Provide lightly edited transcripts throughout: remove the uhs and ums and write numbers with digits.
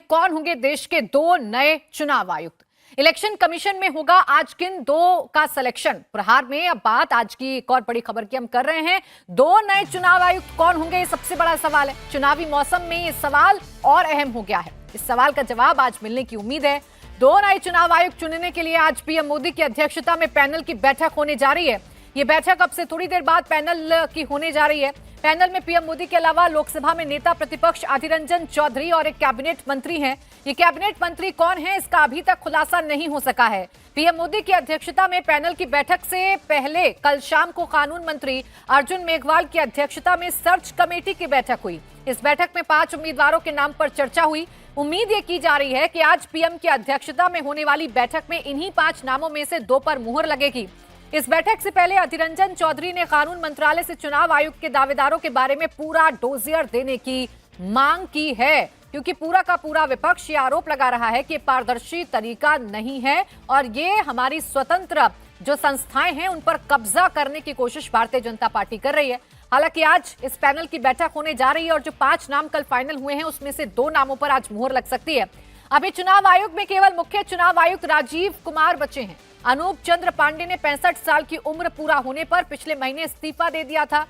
कौन होंगे देश के 2 नए चुनाव आयुक्त। इलेक्शन कमीशन में होगा आज किन 2 का सिलेक्शन। प्रहार में अब बात आज की एक और बड़ी खबर की हम कर रहे हैं। 2 नए चुनाव आयुक्त कौन होंगे, ये सबसे बड़ा सवाल है। चुनावी मौसम में ये सवाल और अहम हो गया है। इस सवाल का जवाब आज मिलने की उम्मीद है। 2 नए चुनाव आयुक्त चुनने के लिए आज पीएम मोदी की अध्यक्षता में पैनल की बैठक होने जा रही है। ये बैठक अब से थोड़ी देर बाद पैनल की होने जा रही है। पैनल में पीएम मोदी के अलावा लोकसभा में नेता प्रतिपक्ष अधीर रंजन चौधरी और एक कैबिनेट मंत्री हैं। ये कैबिनेट मंत्री कौन है, इसका अभी तक खुलासा नहीं हो सका है। पीएम मोदी की अध्यक्षता में पैनल की बैठक से पहले कल शाम को कानून मंत्री अर्जुन मेघवाल की अध्यक्षता में सर्च कमेटी की बैठक हुई। इस बैठक में 5 उम्मीदवारों के नाम पर चर्चा हुई। उम्मीद ये की जा रही है कि आज पीएम की अध्यक्षता में होने वाली बैठक में इन्हीं 5 नामों में से 2 पर मुहर लगेगी। इस बैठक से पहले अधीर रंजन चौधरी ने कानून मंत्रालय से चुनाव आयुक्त के दावेदारों के बारे में पूरा डोजियर देने की मांग की है, क्योंकि पूरा का पूरा विपक्ष ये आरोप लगा रहा है कि पारदर्शी तरीका नहीं है और ये हमारी स्वतंत्र जो संस्थाएं हैं उन पर कब्जा करने की कोशिश भारतीय जनता पार्टी कर रही है। हालांकि आज इस पैनल की बैठक होने जा रही है और जो 5 नाम कल फाइनल हुए हैं उसमें से 2 नामों पर आज मुहर लग सकती है। अभी चुनाव आयोग में केवल मुख्य चुनाव आयुक्त राजीव कुमार बचे हैं। अनूप चंद्र पांडे ने 65 साल की उम्र पूरा होने पर पिछले महीने इस्तीफा दे दिया था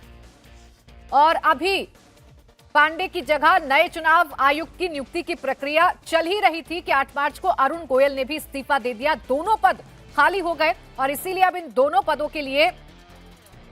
और अभी पांडे की जगह नए चुनाव आयुक्त की नियुक्ति की प्रक्रिया चल ही रही थी कि 8 मार्च को अरुण गोयल ने भी इस्तीफा दे दिया। दोनों पद खाली हो गए और इसीलिए अब इन दोनों पदों के लिए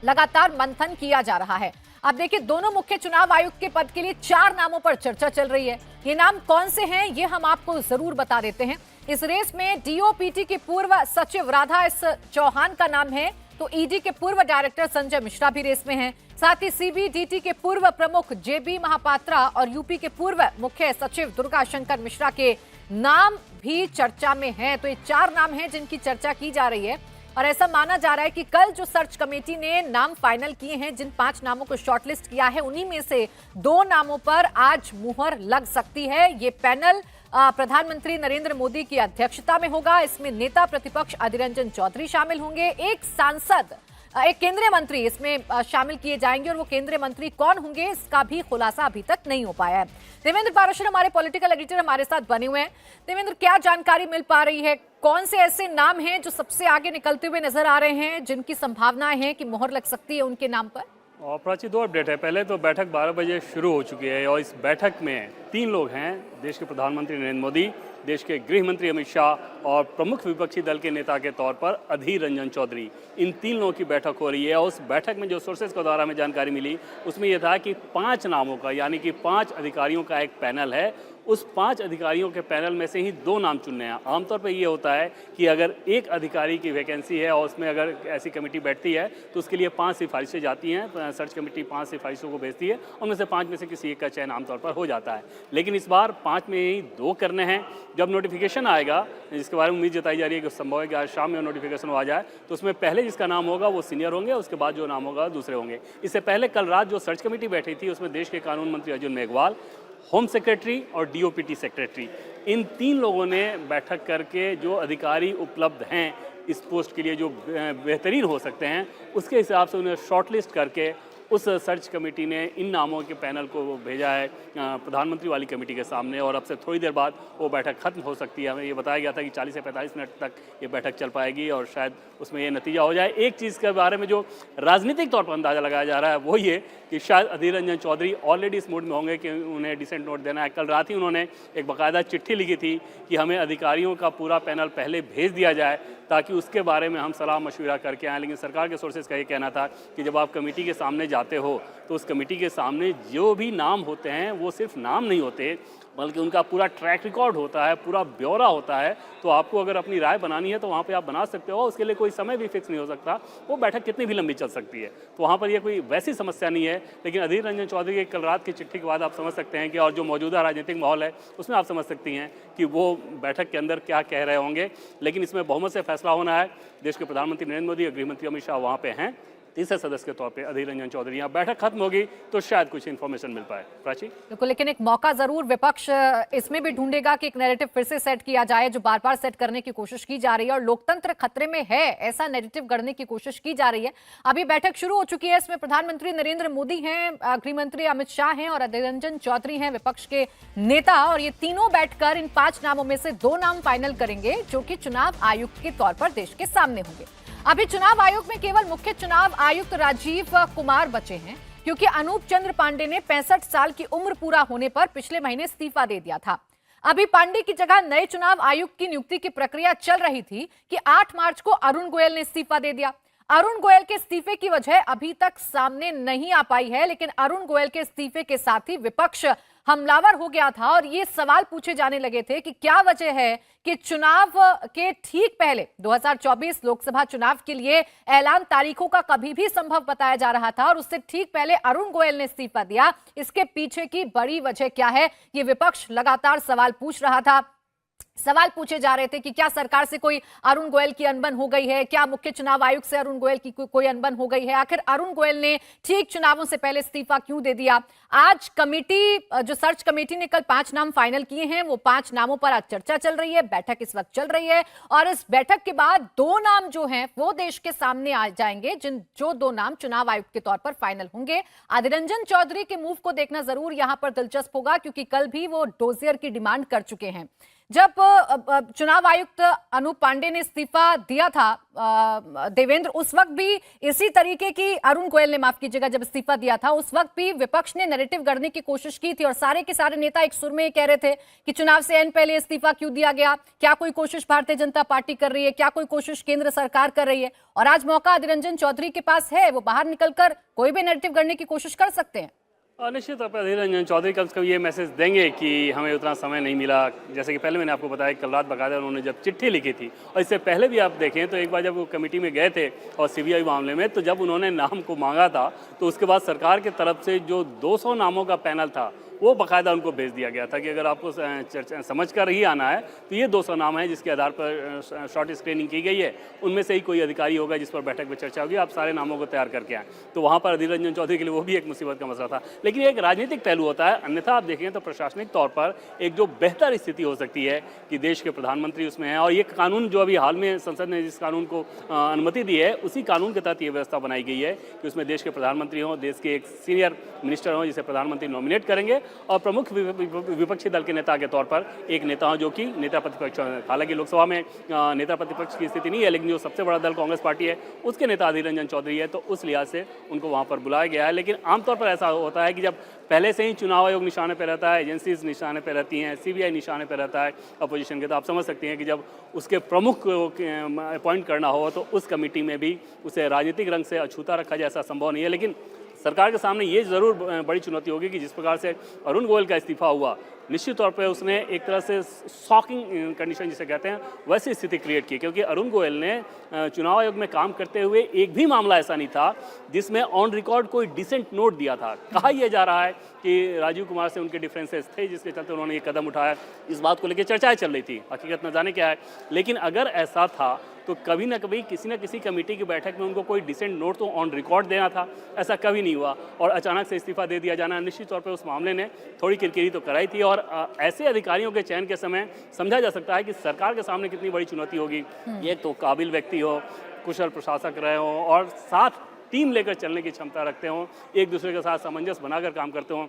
लगातार मंथन किया जा रहा है। अब देखिए, दोनों मुख्य चुनाव आयुक्त के पद के लिए 4 नामों पर चर्चा चल रही है। ये नाम कौन से हैं ये हम आपको जरूर बता देते हैं। इस रेस में डीओपीटी के पूर्व सचिव राधा एस चौहान का नाम है, तो ईडी के पूर्व डायरेक्टर संजय मिश्रा भी रेस में हैं। साथ ही सीबीडीटी के पूर्व प्रमुख जेबी महापात्रा और यूपी के पूर्व मुख्य सचिव दुर्गा शंकर मिश्रा के नाम भी चर्चा में हैं। तो ये 4 नाम हैं जिनकी चर्चा की जा रही है और ऐसा माना जा रहा है कि कल जो सर्च कमेटी ने नाम फाइनल किए हैं, जिन 5 नामों को शॉर्टलिस्ट किया है, उन्हीं में से 2 नामों पर आज मुहर लग सकती है। ये पैनल प्रधानमंत्री नरेंद्र मोदी की अध्यक्षता में होगा। इसमें नेता प्रतिपक्ष अधीर रंजन चौधरी शामिल होंगे, एक सांसद, एक केंद्रीय मंत्री इसमें शामिल किए जाएंगे और वो केंद्रीय मंत्री कौन होंगे इसका भी खुलासा अभी तक नहीं हो पाया है। देवेंद्र पाराशर हमारे पॉलिटिकल एडिटर हमारे साथ बने हुए हैं। देवेंद्र, क्या जानकारी मिल पा रही है? कौन से ऐसे नाम हैं जो सबसे आगे निकलते हुए नजर आ रहे हैं, जिनकी संभावनाएं हैं कि मुहर लग सकती है उनके नाम पर? और प्राची, 2 अपडेट है। पहले तो बैठक 12 बजे शुरू हो चुकी है और इस बैठक में 3 लोग हैं। देश के प्रधानमंत्री नरेंद्र मोदी, देश के गृह मंत्री अमित शाह और प्रमुख विपक्षी दल के नेता के तौर पर अधीर रंजन चौधरी। इन 3 लोगों की बैठक हो रही है और उस बैठक में जो सोर्सेज के द्वारा हमें जानकारी मिली उसमें यह था कि 5 नामों का, यानी कि 5 अधिकारियों का एक पैनल है। उस 5 अधिकारियों के पैनल में से ही 2 नाम चुनने हैं। आमतौर पर ये होता है कि अगर एक अधिकारी की वैकेंसी है और उसमें अगर ऐसी कमेटी बैठती है तो उसके लिए 5 सिफारिशें जाती हैं। सर्च कमेटी 5 सिफारिशों को भेजती है, उनमें से 5 में से किसी एक का चयन आमतौर पर हो जाता है। लेकिन इस बार 5 में ही 2 करने हैं। जब नोटिफिकेशन आएगा, जिसके बारे में उम्मीद जताई जा रही है कि संभव है कि आज शाम में नोटिफिकेशन आ जाए, तो उसमें पहले जिसका नाम होगा वो सीनियर होंगे, उसके बाद जो नाम होगा दूसरे होंगे। इससे पहले कल रात जो सर्च कमेटी बैठी थी उसमें देश के कानून मंत्री अर्जुन मेघवाल, होम सेक्रेटरी और डीओपीटी सेक्रेटरी, इन 3 लोगों ने बैठक करके जो अधिकारी उपलब्ध हैं इस पोस्ट के लिए जो बेहतरीन हो सकते हैं, उसके हिसाब से उन्हें शॉर्टलिस्ट करके उस सर्च कमेटी ने इन नामों के पैनल को भेजा है प्रधानमंत्री वाली कमेटी के सामने और अब से थोड़ी देर बाद वो बैठक खत्म हो सकती है। हमें ये बताया गया था कि 40 से 45 मिनट तक ये बैठक चल पाएगी और शायद उसमें ये नतीजा हो जाए। एक चीज़ के बारे में जो राजनीतिक तौर पर अंदाज़ा लगाया जा रहा है वो ये कि शायद अधीर रंजन चौधरी ऑलरेडी इस मूड में होंगे कि उन्हें डिसेंट नोट देना है। कल रात ही उन्होंने एक बाकायदा चिट्ठी लिखी थी कि हमें अधिकारियों का पूरा पैनल पहले भेज दिया जाए ताकि उसके बारे में हम सलाह मशविरा करके आएँ। लेकिन सरकार के सोर्सेज का ये कहना था कि जब आप कमेटी के सामने जाते हो तो उस कमेटी के सामने जो भी नाम होते हैं वो सिर्फ नाम नहीं होते, बल्कि उनका पूरा ट्रैक रिकॉर्ड होता है, पूरा ब्यौरा होता है। तो आपको अगर अपनी राय बनानी है तो वहाँ पे आप बना सकते हो, उसके लिए कोई समय भी फिक्स नहीं हो सकता। वो बैठक कितनी भी लंबी चल सकती है, तो वहाँ पर ये कोई वैसी समस्या नहीं है। लेकिन अधीर रंजन चौधरी की कल रात की चिट्ठी के बाद आप समझ सकते हैं कि और जो मौजूदा राजनीतिक माहौल है उसमें आप समझ सकती हैं कि वो बैठक के अंदर क्या कह रहे होंगे। लेकिन इसमें बहुमत से फैसला होना है। देश के प्रधानमंत्री नरेंद्र मोदी और गृह मंत्री अमित शाह वहाँ पर हैं। तीसरे सदस्य के तौर पे अधीर रंजन चौधरी। यहाँ बैठक खत्म होगी तो शायद कुछ इन्फॉर्मेशन मिल पाए। प्राची, बिल्कुल, लेकिन एक मौका जरूर विपक्ष इसमें भी ढूंढेगा कि एक नैरेटिव फिर से सेट किया जाए, जो बार बार सेट करने की कोशिश की जा रही है और लोकतंत्र खतरे में है, ऐसा नैरेटिव गढ़ने की कोशिश की जा रही है। अभी बैठक शुरू हो चुकी है, इसमें प्रधानमंत्री नरेंद्र मोदी हैं, गृह मंत्री अमित शाह हैं और अधीर रंजन चौधरी हैं विपक्ष के नेता, और ये तीनों बैठकर इन 5 नामों में से 2 नाम फाइनल करेंगे जो कि चुनाव आयुक्त के तौर पर देश के सामने होंगे। अभी चुनाव आयोग में केवल मुख्य चुनाव आयुक्त राजीव कुमार बचे हैं, क्योंकि अनूप चंद्र पांडे ने 65 साल की उम्र पूरा होने पर पिछले महीने इस्तीफा दे दिया था। अभी पांडे की जगह नए चुनाव आयुक्त की नियुक्ति की प्रक्रिया चल रही थी कि 8 मार्च को अरुण गोयल ने इस्तीफा दे दिया। अरुण गोयल के इस्तीफे की वजह अभी तक सामने नहीं आ पाई है, लेकिन अरुण गोयल के इस्तीफे के साथ ही विपक्ष हमलावर हो गया था और ये सवाल पूछे जाने लगे थे कि क्या वजह है कि चुनाव के ठीक पहले 2024 लोकसभा चुनाव के लिए ऐलान तारीखों का कभी भी संभव बताया जा रहा था और उससे ठीक पहले अरुण गोयल ने इस्तीफा दिया। इसके पीछे की बड़ी वजह क्या है, ये विपक्ष लगातार सवाल पूछ रहा था। सवाल पूछे जा रहे थे कि क्या सरकार से कोई अरुण गोयल की अनबन हो गई है, क्या मुख्य चुनाव आयुक्त से अरुण गोयल की कोई अनबन हो गई है, आखिर अरुण गोयल ने ठीक चुनावों से पहले इस्तीफा क्यों दे दिया। आज कमेटी, जो सर्च कमेटी ने कल 5 नाम फाइनल किए हैं, वो 5 नामों पर आज चर्चा चल रही है, बैठक इस वक्त चल रही है और इस बैठक के बाद 2 नाम जो हैं वो देश के सामने आ जाएंगे, जो 2 नाम चुनाव आयुक्त के तौर पर फाइनल होंगे। अधीर रंजन चौधरी के मूव को देखना जरूर यहां पर दिलचस्प होगा, क्योंकि कल भी वो डोजियर की डिमांड कर चुके हैं। जब चुनाव आयुक्त अनूप पांडे ने इस्तीफा दिया था देवेंद्र, उस वक्त भी इसी तरीके की, अरुण गोयल ने माफ कीजिएगा, जब इस्तीफा दिया था उस वक्त भी विपक्ष ने नैरेटिव गढ़ने की कोशिश की थी और सारे के सारे नेता एक सुर में कह रहे थे कि चुनाव से एन पहले इस्तीफा क्यों दिया गया, क्या कोई कोशिश भारतीय जनता पार्टी कर रही है, क्या कोई कोशिश केंद्र सरकार कर रही है। और आज मौका अधीर रंजन चौधरी के पास है, वो बाहर निकलकर कोई भी नैरेटिव गढ़ने की कोशिश कर सकते हैं। निश्चित तौर पर अधीर रंजन चौधरी कम से कम ये मैसेज देंगे कि हमें उतना समय नहीं मिला। जैसे कि पहले मैंने आपको बताया, कल रात बकायदा उन्होंने जब चिट्ठी लिखी थी, और इससे पहले भी आप देखें तो एक बार जब वो कमेटी में गए थे और सीबीआई मामले में, तो जब उन्होंने नाम को मांगा था तो उसके बाद सरकार की तरफ से जो 200 नामों का पैनल था वो बाकायदा उनको भेज दिया गया था कि अगर आपको समझ कर ही आना है तो ये 200 नाम है जिसके आधार पर शॉर्ट स्क्रीनिंग की गई है, उनमें से ही कोई अधिकारी होगा जिस पर बैठक में चर्चा होगी, आप सारे नामों को तैयार करके आएँ। तो वहाँ पर अधीर रंजन चौधरी के लिए वो भी एक मुसीबत का मसला था, लेकिन एक राजनीतिक पहलू होता है। अन्यथा आप देखें तो प्रशासनिक तौर पर एक जो बेहतर स्थिति हो सकती है कि देश के प्रधानमंत्री उसमें हैं, और ये कानून जो अभी हाल में संसद ने जिस कानून को अनुमति दी है, उसी कानून के तहत ये व्यवस्था बनाई गई है कि उसमें देश के प्रधानमंत्री हों, देश के एक सीनियर मिनिस्टर हों जिसे प्रधानमंत्री नॉमिनेट करेंगे, और प्रमुख विपक्षी दल के नेता के तौर पर एक नेता जो कि नेता प्रतिपक्ष। हालांकि लोकसभा में नेता प्रतिपक्ष की स्थिति नहीं है, लेकिन जो सबसे बड़ा दल कांग्रेस पार्टी है उसके नेता अधीर रंजन चौधरी है, तो उस लिहाज से उनको वहां पर बुलाया गया है। लेकिन आमतौर पर ऐसा होता है कि जब पहले से ही चुनाव आयोग निशाने पर रहता है, एजेंसीज निशाने पर रहती हैं, सीबीआई निशाने पर रहता है अपोजिशन के, तो आप समझ सकते हैं कि जब उसके प्रमुख अपॉइंट करना हो तो उस कमेटी में भी उसे राजनीतिक रंग से अछूता रखा जाए, ऐसा संभव नहीं है। लेकिन सरकार के सामने ये जरूर बड़ी चुनौती होगी कि जिस प्रकार से अरुण गोयल का इस्तीफा हुआ, निश्चित तौर पर उसने एक तरह से शॉकिंग कंडीशन जिसे कहते हैं वैसी स्थिति क्रिएट की, क्योंकि अरुण गोयल ने चुनाव आयोग में काम करते हुए एक भी मामला ऐसा नहीं था जिसमें ऑन रिकॉर्ड कोई डिसेंट नोट दिया था। कहा यह जा रहा है कि राजीव कुमार से उनके डिफरेंसेस थे जिसके चलते उन्होंने ये कदम उठाया, इस बात को लेकर चर्चाएं चल रही थी, हकीकत न जाने क्या है। लेकिन अगर ऐसा था तो कभी ना कभी किसी न किसी कमेटी की बैठक में उनको कोई डिसेंट नोट तो ऑन रिकॉर्ड देना था, ऐसा कभी नहीं हुआ और अचानक से इस्तीफा दे दिया जाना निश्चित तौर पर उस मामले ने थोड़ी किरकिरी तो कराई थी। और ऐसे अधिकारियों के चयन के समय समझा जा सकता है कि सरकार के सामने कितनी बड़ी चुनौती होगी। ये तो काबिल व्यक्ति हो, कुशल प्रशासक रहे हों और साथ टीम लेकर चलने की क्षमता रखते हों, एक दूसरे के साथ सामंजस्य बनाकर काम करते हों,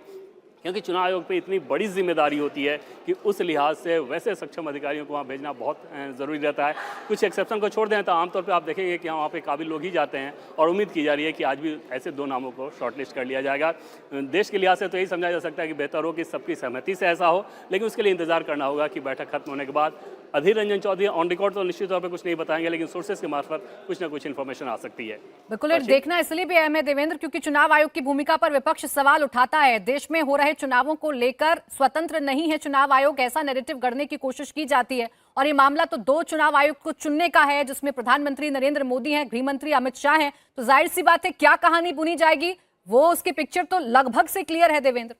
क्योंकि चुनाव आयोग पे इतनी बड़ी जिम्मेदारी होती है कि उस लिहाज से वैसे सक्षम अधिकारियों को वहाँ भेजना बहुत ज़रूरी रहता है। कुछ एक्सेप्शन को छोड़ दें तो आमतौर पे आप देखेंगे कि वहाँ पे काबिल लोग ही जाते हैं और उम्मीद की जा रही है कि आज भी ऐसे 2 नामों को शॉर्टलिस्ट कर लिया जाएगा। देश के लिहाज से तो यही समझा जा सकता है कि बेहतर हो कि सबकी सहमति से ऐसा हो, लेकिन उसके लिए इंतजार करना होगा कि बैठक खत्म होने के बाद अधीर रंजन चौधरी ऑन रिकॉर्ड तो निश्चित तौर पर कुछ नहीं बताएंगे, लेकिन सोर्सेज के मार्फत कुछ ना कुछ इन्फॉर्मेशन आ सकती है। बिल्कुल, देखना इसलिए भी अहम है देवेंद्र, क्योंकि चुनाव आयोग की भूमिका पर विपक्ष सवाल उठाता है। देश में हो रहे चुनावों को लेकर स्वतंत्र नहीं है चुनाव आयोग, ऐसा नैरेटिव गढ़ने की कोशिश की जाती है। और ये मामला तो 2 चुनाव आयुक्त को चुनने का है, जिसमें प्रधानमंत्री नरेंद्र मोदी हैं, गृह मंत्री अमित शाह हैं, तो जाहिर सी बात है क्या कहानी बुनी जाएगी वो उसकी पिक्चर तो लगभग से क्लियर है देवेंद्र।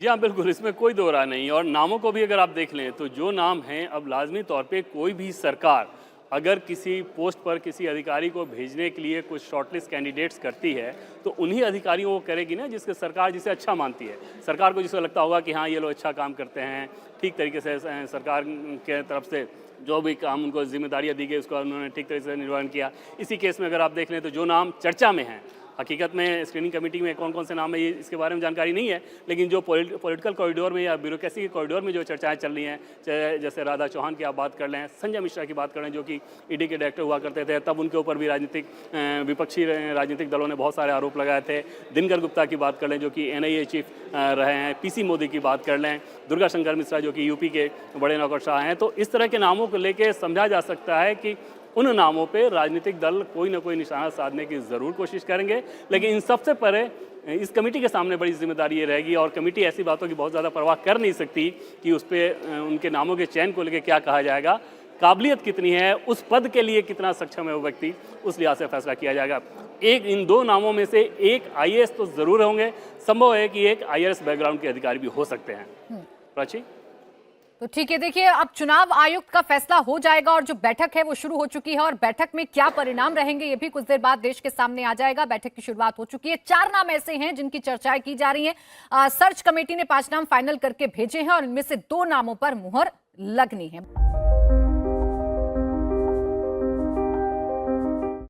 जी हाँ, बिल्कुल, इसमें कोई दो राय नहीं। और नामों को भी अगर आप देख लें तो जो नाम हैं, अब लाजमी तौर पे कोई भी सरकार अगर किसी पोस्ट पर किसी अधिकारी को भेजने के लिए कुछ शॉर्टलिस्ट कैंडिडेट्स करती है तो उन्हीं अधिकारियों को करेगी ना जिसके सरकार जिसे अच्छा मानती है। सरकार को जिसको लगता होगा कि हाँ ये लोग अच्छा काम करते हैं, ठीक तरीके से सरकार के तरफ से जो भी काम उनको जिम्मेदारियां दी गई उसको उन्होंने ठीक तरीके से निर्वहन किया। इसी केस में अगर आप देख लें तो जो नाम चर्चा में हैं, हकीकत में स्क्रीनिंग कमेटी में कौन कौन से नाम है ये इसके बारे में जानकारी नहीं है, लेकिन जो पॉलिटिकल कॉरिडोर में या ब्यूरोक्रेसी के कॉरिडोर में जो चर्चाएं चल रही हैं, चाहे जैसे राधा चौहान की आप बात कर लें, संजय मिश्रा की बात कर लें जो कि ईडी के डायरेक्टर हुआ करते थे, तब उनके ऊपर भी विपक्षी राजनीतिक दलों ने बहुत सारे आरोप लगाए थे। दिनकर गुप्ता की बात कर लें जो कि NIA चीफ रहे हैं, PC मोदी की बात कर लें, दुर्गा शंकर मिश्रा जो कि UP के बड़े नौकरशाह हैं। तो इस तरह के नामों को लेकर समझा जा सकता है कि उन नामों पे राजनीतिक दल कोई ना कोई निशाना साधने की ज़रूर कोशिश करेंगे, लेकिन इन सबसे परे इस कमेटी के सामने बड़ी जिम्मेदारी ये रहेगी और कमेटी ऐसी बातों की बहुत ज़्यादा परवाह कर नहीं सकती कि उस पर उनके नामों के चयन को लेकर क्या कहा जाएगा, काबिलियत कितनी है, उस पद के लिए कितना सक्षम है वो व्यक्ति, उस लिहाज से फैसला किया जाएगा। इन दो नामों में से एक IAS तो ज़रूर होंगे, संभव है कि एक IRS बैकग्राउंड के अधिकारी भी हो सकते हैं। प्राची, तो ठीक है, देखिए अब चुनाव आयुक्त का फैसला हो जाएगा और जो बैठक है वो शुरू हो चुकी है और बैठक में क्या परिणाम रहेंगे ये भी कुछ देर बाद देश के सामने आ जाएगा। बैठक की शुरुआत हो चुकी है। 4 नाम ऐसे हैं जिनकी चर्चाएं की जा रही हैं। सर्च कमेटी ने 5 नाम फाइनल करके भेजे हैं और इनमें से 2 नामों पर मुहर लगनी है।